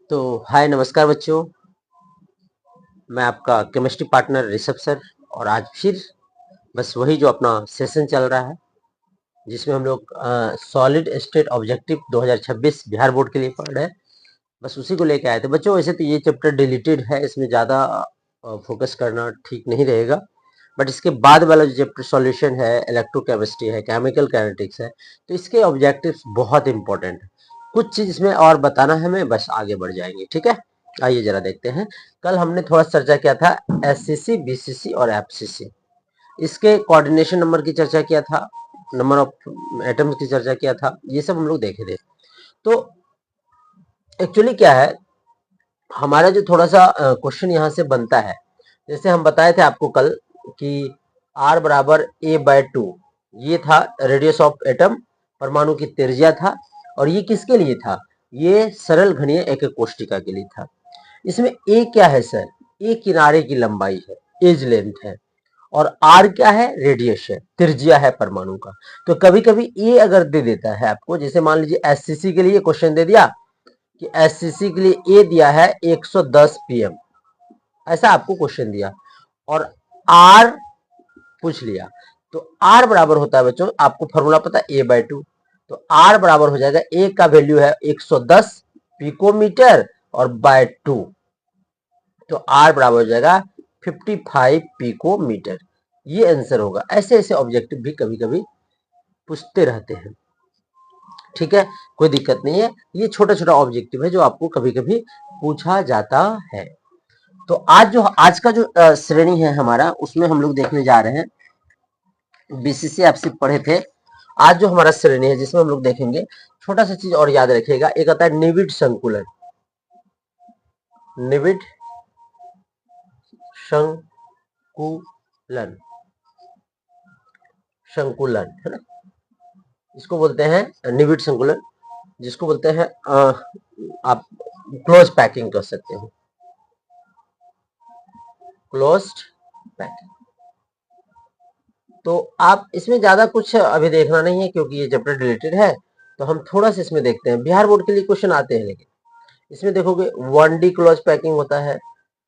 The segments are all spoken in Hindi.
तो हाय नमस्कार बच्चों, मैं आपका केमिस्ट्री पार्टनर ऋषभ सर। और आज फिर बस वही जो अपना सेशन चल रहा है जिसमें हम लोग solid state objective 2026 Bihar board के लिए पढ़ रहे हैं, बस उसी को लेके आए थे बच्चों। वैसे तो ये चैप्टर डिलीटेड है, इसमें ज़्यादा फोकस करना ठीक नहीं रहेगा, बट इसके बाद वाला जो चैप्टर सॉल्यूशन है, इलेक्ट्रोकेमिस्ट्री है, केमिकल काइनेटिक्स है, तो इसके ऑब्जेक्टिव्स बहुत इंपॉर्टेंट है। कुछ चीज इसमें और बताना है हमें, बस आगे बढ़ जाएंगे। ठीक है, आइए जरा देखते हैं। कल हमने थोड़ा चर्चा किया था एससीसी, बीसीसी और एफसीसी, इसके कोऑर्डिनेशन नंबर की चर्चा किया था, नंबर ऑफ एटम्स की चर्चा किया था, ये सब हम लोग देखे थे। तो एक्चुअली क्या है, हमारा जो थोड़ा सा क्वेश्चन यहाँ से बनता है, जैसे हम बताए थे आपको कल कि r बराबर a/2 ये था रेडियस ऑफ एटम, परमाणु की त्रिज्या था। और ये किसके लिए था? ये सरल घनीय एकक कोष्टिका के लिए था। इसमें a क्या है सर? a किनारे की लंबाई है, एज लेंथ है, और r क्या है? रेडियस है, त्रिज्या है परमाणु का। तो कभी कभी a अगर दे देता है आपको, जैसे मान लीजिए एससीसी के लिए क्वेश्चन दे दिया कि एससीसी के लिए a दिया है 110 pm, ऐसा आपको क्वेश्चन दिया, और r पूछ लिया, तो r बराबर होता है बच्चों, आपको फॉर्मूला पता है a/2, तो r बराबर हो जाएगा, a का वैल्यू है 110 पिकोमीटर और बाय 2, तो r बराबर हो जाएगा 55 पिकोमीटर। ये आंसर होगा। ऐसे ऐसे ऑब्जेक्टिव भी कभी कभी पूछते रहते हैं। ठीक है, कोई दिक्कत नहीं है, ये छोटा छोटा ऑब्जेक्टिव है जो आपको कभी कभी पूछा जाता है। तो आज का जो श्रेणी है हमारा, उसमें हम लोग देखने जा रहे हैं, बीसीसी आपसे पढ़े थे। आज जो हमारा श्रेणी है जिसमें हम लोग देखेंगे, छोटा सा चीज और याद रखिएगा, एक आता है निविड संकुलन। निविड संकुलन, संकुलन है ना, इसको बोलते हैं निविड संकुलन, जिसको बोलते हैं आप क्लोज पैकिंग कर सकते हो, क्लोज्ड पैकिंग। तो आप इसमें ज्यादा कुछ अभी देखना नहीं है क्योंकि ये चैप्टर रिलेटेड है, तो हम थोड़ा सा इसमें देखते हैं। बिहार बोर्ड के लिए क्वेश्चन आते हैं, लेकिन इसमें देखोगे 1D क्लोज पैकिंग होता है,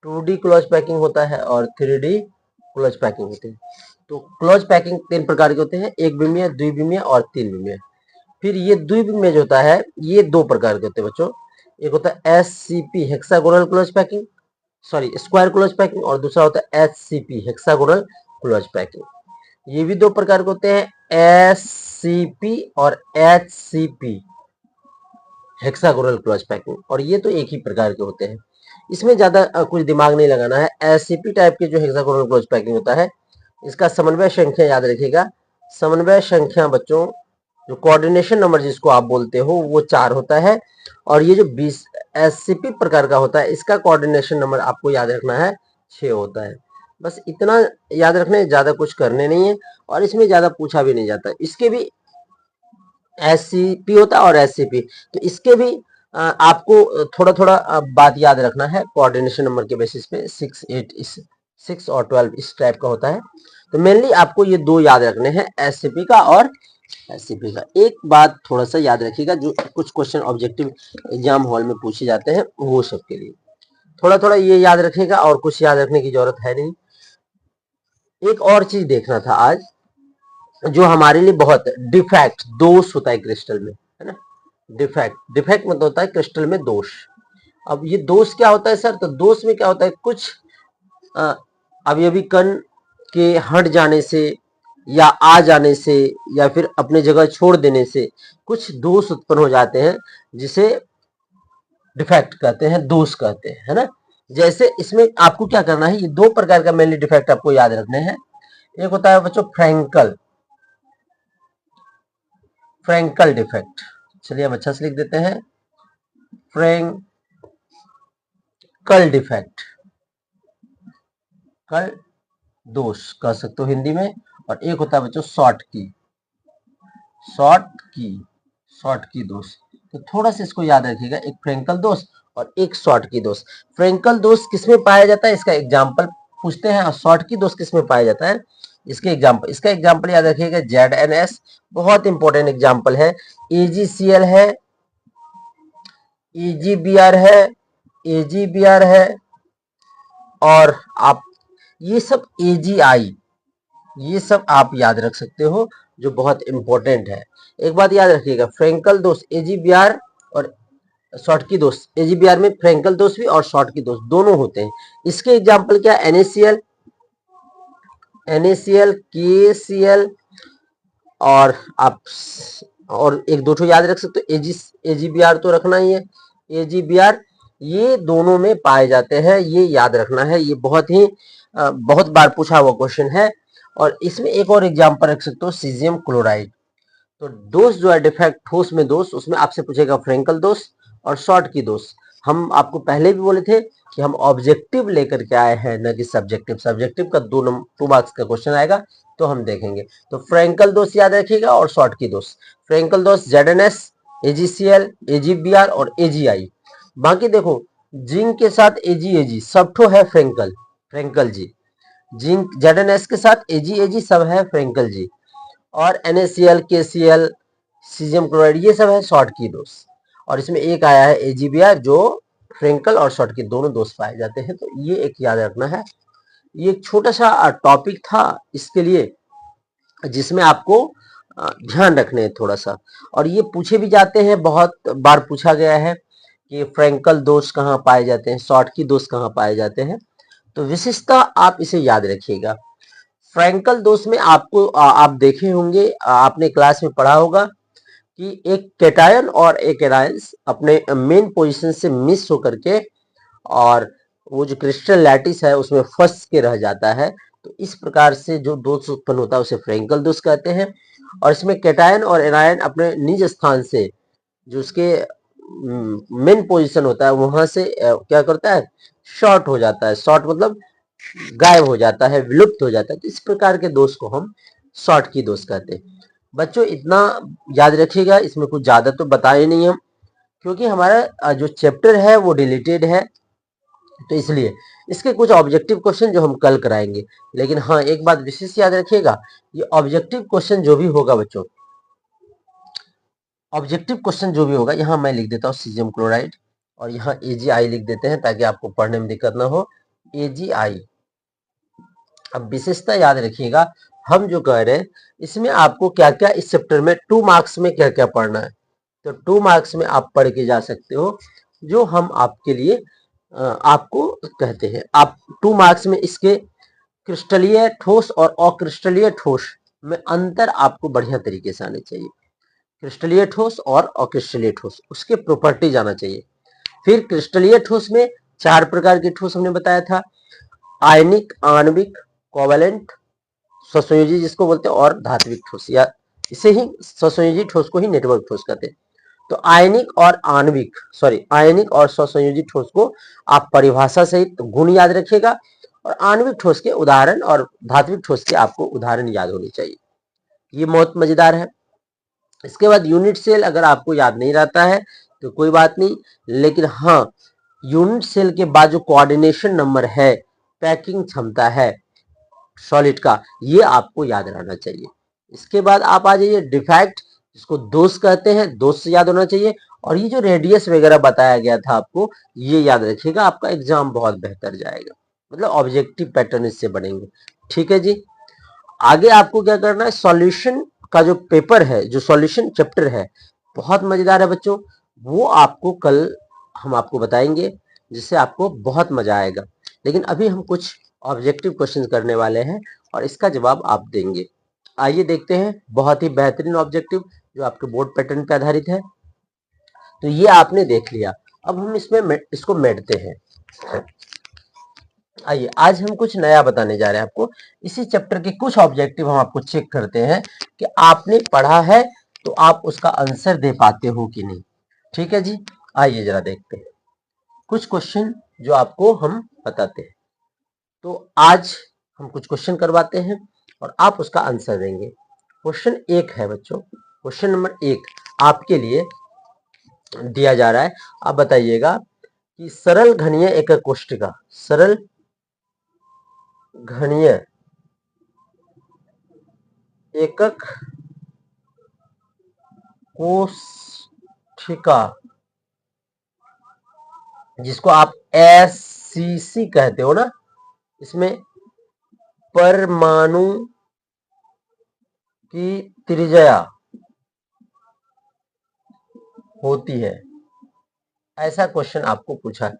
2D क्लोज पैकिंग होता है और 3D क्लोज पैकिंग होते हैं। तो क्लोज पैकिंग 3 प्रकार के होते हैं, एक विमीय, द्विविमीय और 3 विमीय। फिर ये द्विविमीय जो होता है, ये 2 प्रकार के होते हैं बच्चों, एक होता है SCP hexagonal close packing, sorry square close packing, और दूसरा होता है HCP हेक्सागोनल क्लोज पैकिंग। ये भी 2 प्रकार के होते हैं, SCP और HCP हेक्सागोनल क्लोज पैकिंग, और ये तो एक ही प्रकार के होते हैं। इसमें ज्यादा कुछ दिमाग नहीं लगाना है। एससीपी टाइप के जो हेक्सागोनल क्लोज पैकिंग होता है, इसका समन्वय संख्या याद रखिएगा। समन्वय संख्या बच्चों, जो कोऑर्डिनेशन नंबर जिसको आप बोलते हो, वो 4 होता है, और ये जो 20 एससीपी प्रकार का होता है, इसका कोऑर्डिनेशन नंबर आपको याद रखना है 6 होता है। बस इतना याद रखना है, ज्यादा कुछ करने नहीं है, और इसमें ज्यादा पूछा भी नहीं जाता। इसके भी एससीपी होता है और एससीपी, तो इसके भी आपको थोड़ा थोड़ा बात याद रखना है कोऑर्डिनेशन नंबर के बेसिस पे। 6, 8, 6 और 12 इस टाइप का होता है। तो मेनली आपको ये 2 याद रखने हैं, एससीपी का और एससीपी का। एक बात थोड़ा सा याद रखिएगा, जो कुछ क्वेश्चन ऑब्जेक्टिव एग्जाम हॉल में पूछे जाते हैं, वो सब के लिए थोड़ा थोड़ा ये याद रखिएगा, और कुछ याद रखने की जरूरत है नहीं। एक और चीज देखना था आज, जो हमारे लिए बहुत डिफेक्ट, दोष होता है क्रिस्टल में, है ना। डिफेक्ट, डिफेक्ट मतलब होता है क्रिस्टल में दोष। अब ये दोष क्या होता है सर? तो दोष में क्या होता है, कुछ अवयवी कण के हट जाने से, या आ जाने से, या फिर अपने जगह छोड़ देने से कुछ दोष उत्पन्न हो जाते हैं, जिसे डिफेक्ट कहते हैं, दोष कहते हैं, है ना। जैसे इसमें आपको क्या करना है, ये 2 प्रकार का मेनली डिफेक्ट आपको याद रखने हैं। एक होता है बच्चों फ्रैंकल, फ्रैंकल डिफेक्ट, चलिए हम अच्छा से लिख देते हैं, फ्रैंकल डिफेक्ट, कल दोष कह सकते हो हिंदी में। और एक होता है बच्चों शॉर्ट की, शॉर्ट की, शॉर्ट की दोष। तो थोड़ा सा इसको याद रखिएगा, एक फ्रैंकल दोष और एक शॉर्ट की दोष। फ्रैंकल दोष किसमें पाया जाता है, इसका एग्जाम्पल पूछते हैं, और शॉर्ट की दोष किसमें पाया जाता है, इसके एग्जाम्पल, इसका एग्जाम्पल याद रखिएगा ZNS, बहुत इंपॉर्टेंट एग्जाम्पल है। AgCl है, EGBR है, AGBR है, और आप ये सब AGI, ये सब आप याद रख सकते हो, जो बहुत इंपॉर्टेंट है। एक बात याद रखिएगा, फ्रेंकल दोष, AGBR और शॉर्ट की दोष, AGBR में फ्रेंकल दोष भी और शॉर्ट की दोष दोनों होते हैं। इसके एग्जाम्पल क्या, NaCl, KCl, और आप और एक दो याद रख सकते हो, AGBR तो रखना ही है, AGBR ये दोनों में पाए जाते हैं, ये याद रखना है, ये बहुत बार पूछा हुआ क्वेश्चन है। और इसमें एक और एग्जांपल रख सकते हो, सीजियम क्लोराइड। तो दोष जो है डिफेक्ट ठोस में दोष, उसमें आपसे पूछेगा फ्रेंकल दोष और शॉर्ट की दोष। हम आपको पहले भी बोले थे कि हम ऑब्जेक्टिव लेकर के आए हैं, न कि सब्जेक्टिव। सब्जेक्टिव का 2 मार्क्स का क्वेश्चन आएगा तो हम देखेंगे। तो फ्रेंकल दोष याद रखिएगा और शॉर्ट की दोष। फ्रेंकल दोष ZNS, AgCl, AgBr और AgI। बाकी देखो, जिंक के साथ AgAg सब ठो है फ्रेंकल जी। जिंक ZNS के साथ AgAg सब है फ्रेंकल जी। और NaCl, KCl, सीजियम क्लोराइड ये सब है शॉर्ट की दोष। और इसमें एक आया है AgBr, जो फ्रेंकल और शॉर्ट के दोनों दोष पाए जाते हैं। तो ये एक याद रखना है। ये एक छोटा सा टॉपिक था इसके लिए, जिसमें आपको ध्यान रखने हैं थोड़ा सा। और ये पूछे भी जाते हैं, बहुत बार पूछा गया है कि फ्रेंकल दोष कहाँ पाए जाते हैं, शॉर्ट की दोष कहाँ पाए जाते हैं। तो विशेषता आप इसे याद रखिएगा। फ्रेंकल दोष में आपको आप देखे होंगे, आपने क्लास में पढ़ा होगा कि एक कैटायन और एक एनायंस अपने मेन पोजीशन से मिस होकर के, और वो जो क्रिस्टल लैटिस है उसमें फंस के रह जाता है। तो इस प्रकार से जो दोष उत्पन्न होता है उसे फ्रेंकल दोष कहते हैं। और इसमें कैटायन और एनायन अपने निज स्थान से, जो उसके मेन पोजीशन होता है, वहां से क्या करता है, शॉर्ट हो जाता है। शॉर्ट मतलब गायब हो जाता है, विलुप्त हो जाता है। तो इस प्रकार के दोष को हम शॉर्ट की दोष कहते हैं। बच्चों इतना याद रखिएगा, इसमें कुछ ज्यादा तो बताए नहीं हम, क्योंकि हमारा जो चैप्टर है वो डिलीटेड है, तो इसलिए इसके कुछ ऑब्जेक्टिव क्वेश्चन जो हम कल कराएंगे। लेकिन हाँ, एक बात विशेष याद रखिएगा, ये ऑब्जेक्टिव क्वेश्चन जो भी होगा बच्चों, ऑब्जेक्टिव क्वेश्चन जो भी होगा, यहाँ मैं लिख देता हूँ सीजियम क्लोराइड, और यहाँ AgI लिख देते हैं ताकि आपको पढ़ने में दिक्कत ना हो, AgI। अब विशेषता याद रखिएगा, हम जो कह रहे हैं इसमें आपको क्या क्या इस चैप्टर में 2 मार्क्स में क्या क्या पढ़ना है। तो 2 मार्क्स में आप पढ़ के जा सकते हो, जो हम आपके लिए आपको कहते हैं। आप 2 मार्क्स में इसके क्रिस्टलीय ठोस और अक्रिस्टलीय ठोस में अंतर आपको बढ़िया तरीके से आने चाहिए। क्रिस्टलीय ठोस और अक्रिस्टलीय ठोस, उसके प्रॉपर्टी जाना चाहिए। फिर क्रिस्टलीय ठोस में 4 प्रकार के ठोस हमने बताया था, आयनिक, आणविक, कोवैलेंट, स्वसंयोजी जिसको बोलते हैं, और धात्विक ठोस, या इसे ही स्वसंयोजी ठोस को ही नेटवर्क ठोस कहते हैं। तो आयनिक और स्वसंयोजी ठोस को आप परिभाषा सहित गुण याद रखिएगा, और आणविक ठोस के उदाहरण और धात्विक ठोस के आपको उदाहरण याद होने चाहिए। ये बहुत मजेदार है। इसके बाद यूनिट सेल अगर आपको याद नहीं रहता है तो कोई बात नहीं, लेकिन हाँ, यूनिट सेल के बाद जो कोऑर्डिनेशन नंबर है, पैकिंग क्षमता है सॉलिड का, ये आपको याद रहना चाहिए। इसके बाद आप आ जाइए डिफेक्ट, जिसको दोष कहते हैं, दोष से याद होना चाहिए। और ये जो रेडियस वगैरह बताया गया था आपको, ये याद रखिएगा, आपका एग्जाम बहुत बेहतर जाएगा, मतलब ऑब्जेक्टिव पैटर्न इससे बनेंगे। ठीक है जी। आगे आपको क्या करना है, सॉल्यूशन का जो पेपर है, जो सॉल्यूशन चैप्टर है, बहुत मजेदार है बच्चों। वो आपको कल हम आपको बताएंगे, जिससे आपको बहुत मजा आएगा। लेकिन अभी हम कुछ ऑब्जेक्टिव क्वेश्चन करने वाले हैं और इसका जवाब आप देंगे। आइए देखते हैं, बहुत ही बेहतरीन ऑब्जेक्टिव जो आपके बोर्ड पैटर्न पे आधारित है। तो ये आपने देख लिया, अब हम इसको मेटते हैं। आइए आज हम कुछ नया बताने जा रहे हैं आपको। इसी चैप्टर के कुछ ऑब्जेक्टिव हम आपको चेक करते हैं कि आपने पढ़ा है तो आप उसका आंसर दे पाते हो कि नहीं। ठीक है जी, आइए जरा देखते हैं कुछ क्वेश्चन जो आपको हम बताते हैं। तो आज हम कुछ क्वेश्चन करवाते हैं और आप उसका आंसर देंगे। क्वेश्चन 1 है बच्चों, क्वेश्चन नंबर 1 आपके लिए दिया जा रहा है। आप बताइएगा कि सरल घनीय एकक कोष्ठिका, सरल घनीय एकक कोष्ठिका जिसको आप SCC कहते हो ना, इसमें परमाणु की त्रिज्या होती है। ऐसा क्वेश्चन आपको पूछा है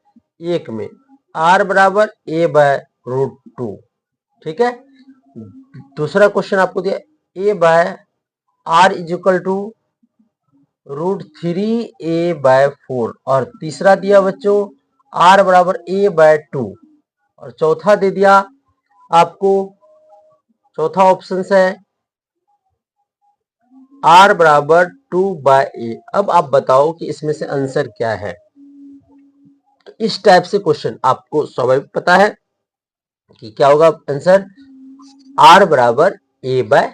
एक में, R बराबर A/√2, ठीक है। दूसरा क्वेश्चन आपको दिया A/R is equal to √3A/4, और तीसरा दिया बच्चों R बराबर A/2, और चौथा दे दिया आपको, चौथा ऑप्शन है R बराबर 2/A। अब आप बताओ कि इसमें से आंसर क्या है। तो इस टाइप से क्वेश्चन आपको स्वाभाविक पता है कि क्या होगा आंसर, R बराबर A/2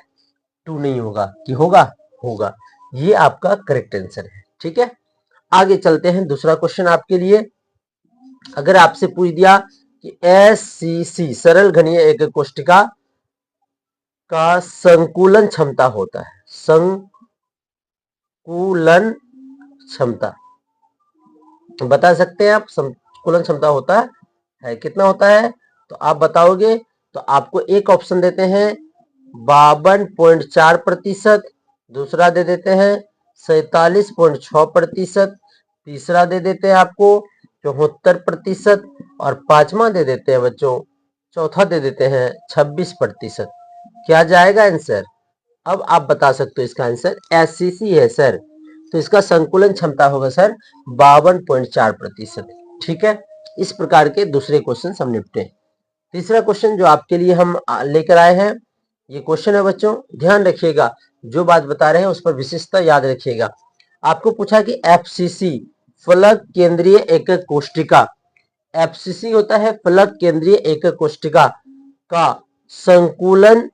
नहीं होगा, कि होगा, होगा। ये आपका करेक्ट आंसर है, ठीक है। आगे चलते हैं, दूसरा क्वेश्चन आपके लिए। अगर आपसे पूछ दिया कि SCC सरल घनीय एकक कोष्ठिका का संकुलन क्षमता होता है, संकुलन क्षमता बता सकते हैं आप, संकुलन क्षमता होता है कितना होता है, तो आप बताओगे। तो आपको एक ऑप्शन देते हैं 52.4%, दूसरा दे देते हैं 47.6%, तीसरा दे देते हैं आपको 74%, और पांचवा दे देते हैं बच्चों, चौथा दे देते हैं 26%। क्या जाएगा आंसर? अब आप बता सकते हो इसका आंसर SCC है सर, तो इसका संकुलन क्षमता होगा सर 52.4%, ठीक है। इस प्रकार के दूसरे क्वेश्चन हम निपटे। तीसरा क्वेश्चन जो आपके लिए हम लेकर आए हैं, ये क्वेश्चन है बच्चों, ध्यान रखिएगा, जो बात बता रहे हैं उस पर विशेषता याद रखिएगा। आपको पूछा कि FCC फलक केंद्रीय एकक कोष्ठिका, FCC होता है फलक केंद्रीय एकक कोष्ठिका का संकुलन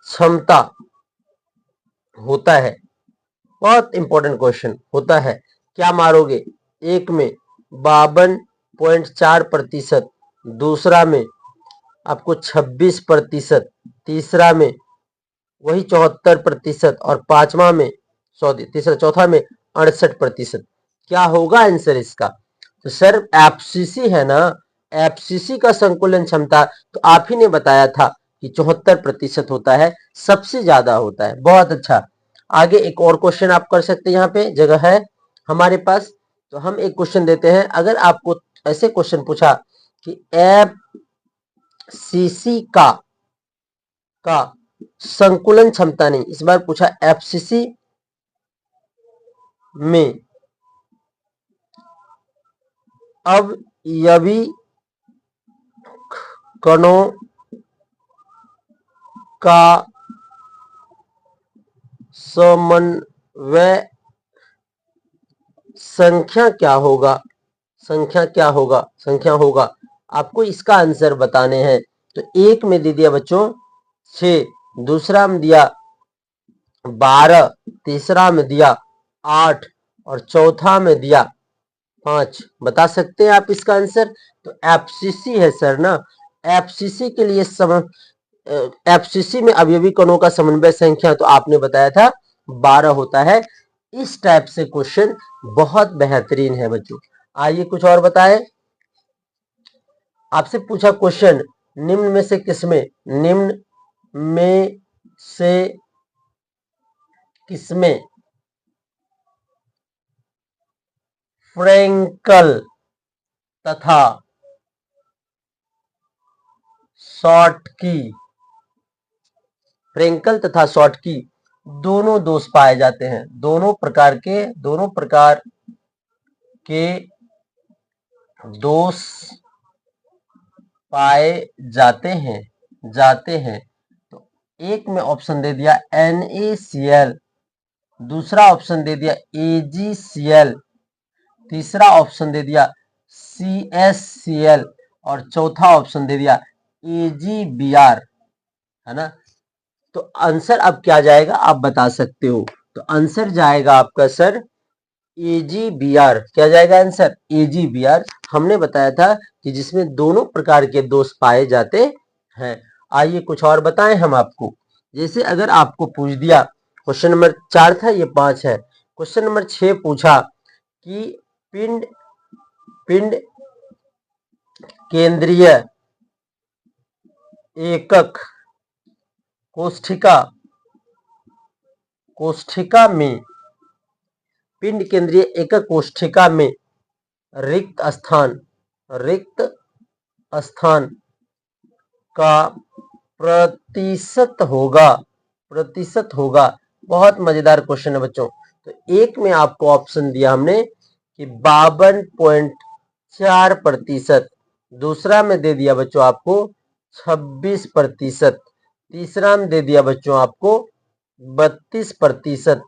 क्षमता होता है। बहुत इंपॉर्टेंट क्वेश्चन होता है, क्या मारोगे, एक में 52.4%, दूसरा में आपको 26%, तीसरा में वही 74%, और पांचवा में चौथा में 68%। क्या होगा आंसर इसका? तो सर FCC है ना, FCC का संकुलन क्षमता तो आप ही ने बताया था कि 74% होता है, सबसे ज्यादा होता है। बहुत अच्छा। आगे एक और क्वेश्चन आप कर सकते हैं, यहाँ पे जगह है हमारे पास, तो हम एक क्वेश्चन देते हैं। अगर आपको ऐसे क्वेश्चन पूछा कि FCC का संकुलन क्षमता नहीं, इस बार पूछा FCC में अवयवी कणों का समन्वय संख्या क्या होगा, संख्या होगा आपको इसका आंसर बताने हैं। तो एक में दे दिया बच्चों 6, दूसरा में दिया 12, तीसरा में दिया 8, और चौथा में दिया 5। बता सकते हैं आप इसका आंसर? तो FCC है सर ना, FCC के लिए FCC में अवयवी कणों का समन्वय संख्या तो आपने बताया था 12 होता है। इस टाइप से क्वेश्चन बहुत बेहतरीन है बच्चों। आइए कुछ और बताएं। आपसे पूछा क्वेश्चन, निम्न में से किसमें फ्रेंकल तथा शॉर्टकी दोनों दोष पाए जाते हैं, दोनों प्रकार के दोष पाए जाते हैं। तो एक में ऑप्शन दे दिया NaCl, दूसरा ऑप्शन दे दिया AgCl, तीसरा ऑप्शन दे दिया CsCl, और चौथा ऑप्शन दे दिया AgBr, है ना। तो आंसर अब क्या जाएगा आप बता सकते हो? तो आंसर जाएगा आपका सर AgBr। क्या जाएगा आंसर? AgBr। हमने बताया था कि जिसमें दोनों प्रकार के दोष पाए जाते हैं। आइए कुछ और बताएं हम आपको। जैसे अगर आपको पूछ दिया, क्वेश्चन नंबर 4 था, ये 5 है, क्वेश्चन नंबर 6 पूछा कि पिंड पिंड केंद्रीय एकक कोष्ठिका में पिंड केंद्रीय एकक कोष्ठिका में रिक्त स्थान का प्रतिशत होगा। बहुत मजेदार क्वेश्चन है बच्चों। तो एक में आपको ऑप्शन दिया हमने कि 52.4%, दूसरा में दे दिया बच्चों आपको 26%, तीसरा में दे दिया बच्चों आपको 32%,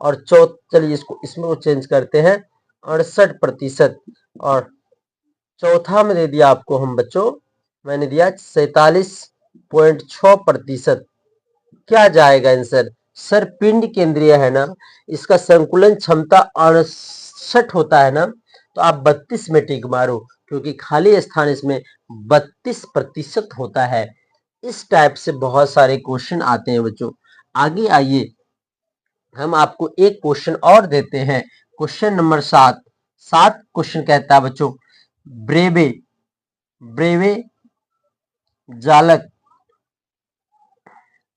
और चलिए इसमें वो चेंज करते हैं 68%, और चौथा में दे दिया आपको हम बच्चों, मैंने दिया 47.6%। क्या जाएगा आंसर? सर पिंड केंद्रीय है ना, इसका संकुलन क्षमता 68 होता है ना, तो आप 32 में टिक मारो, क्योंकि खाली स्थान इसमें 32% होता है। इस टाइप से बहुत सारे क्वेश्चन आते हैं बच्चों। आगे आइए, हम आपको एक क्वेश्चन और देते हैं। क्वेश्चन नंबर 7 क्वेश्चन कहता है बच्चों, ब्रेवे जालक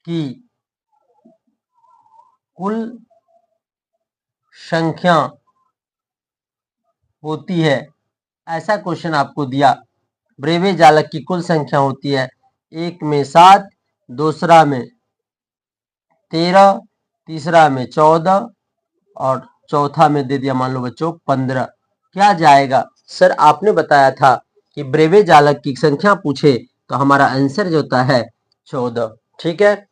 की कुल संख्या होती है। ऐसा क्वेश्चन आपको दिया, ब्रेवे जालक की कुल संख्या होती है, एक में 7, दूसरा में 13, तीसरा में 14, और चौथा में दे दिया मान लो बच्चों 15। क्या जाएगा? सर आपने बताया था कि ब्रेवे जालक की संख्या पूछे तो हमारा आंसर जो होता है 14। ठीक है,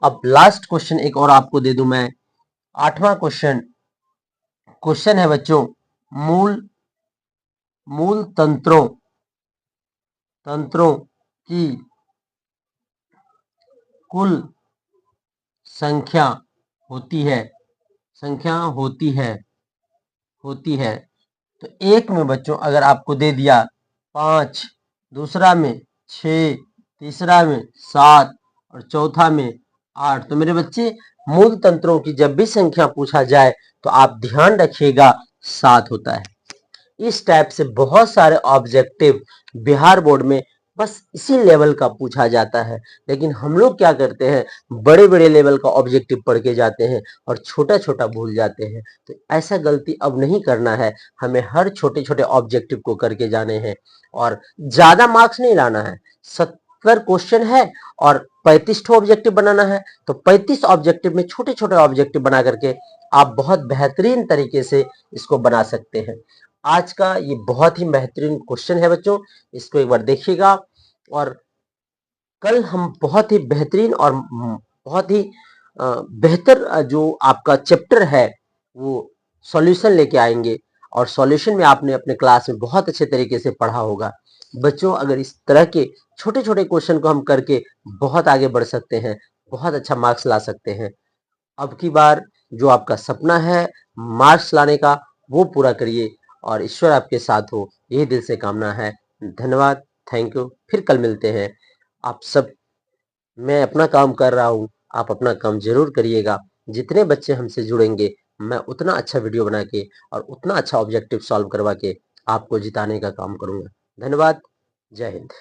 अब लास्ट क्वेश्चन एक और आपको दे दूं मैं, 8वां क्वेश्चन है बच्चों, मूल तंत्रों की कुल संख्या होती है। तो एक में बच्चों अगर आपको दे दिया 5, दूसरा में 6, तीसरा में 7, और चौथा में 8, तो मेरे बच्चे मूल तंत्रों की जब भी संख्या पूछा जाए तो आप ध्यान रखिएगा 7 होता है। इस टाइप से बहुत सारे ऑब्जेक्टिव बिहार बोर्ड में बस इसी लेवल का पूछा जाता है, लेकिन हम लोग क्या करते हैं, बड़े बड़े लेवल का ऑब्जेक्टिव पढ़ के जाते हैं और छोटा छोटा भूल जाते हैं। तो ऐसा गलती अब नहीं करना है, हमें हर छोटे छोटे ऑब्जेक्टिव को करके जाने हैं, और ज्यादा मार्क्स नहीं लाना है। 70 क्वेश्चन है और 35 ऑब्जेक्टिव बनाना है, तो 35 ऑब्जेक्टिव में छोटे छोटे ऑब्जेक्टिव बना करके आप बहुत बेहतरीन तरीके से इसको बना सकते हैं। आज का ये बहुत ही बेहतरीन क्वेश्चन है बच्चों, इसको एक बार देखिएगा, और कल हम बहुत ही बेहतरीन और बहुत ही बेहतर जो आपका चैप्टर है वो सॉल्यूशन लेके आएंगे, और सॉल्यूशन में आपने अपने क्लास में बहुत अच्छे तरीके से पढ़ा होगा। बच्चों अगर इस तरह के छोटे छोटे क्वेश्चन को हम करके बहुत आगे बढ़ सकते हैं, बहुत अच्छा मार्क्स ला सकते हैं। अब की बार जो आपका सपना है मार्क्स लाने का, वो पूरा करिए, और ईश्वर आपके साथ हो, यही दिल से कामना है। धन्यवाद, थैंक यू, फिर कल मिलते हैं। आप सब, मैं अपना काम कर रहा हूँ, आप अपना काम जरूर करिएगा। जितने बच्चे हमसे जुड़ेंगे, मैं उतना अच्छा वीडियो बना के और उतना अच्छा ऑब्जेक्टिव सॉल्व करवा के आपको जिताने का काम करूंगा। धन्यवाद, जय हिंद।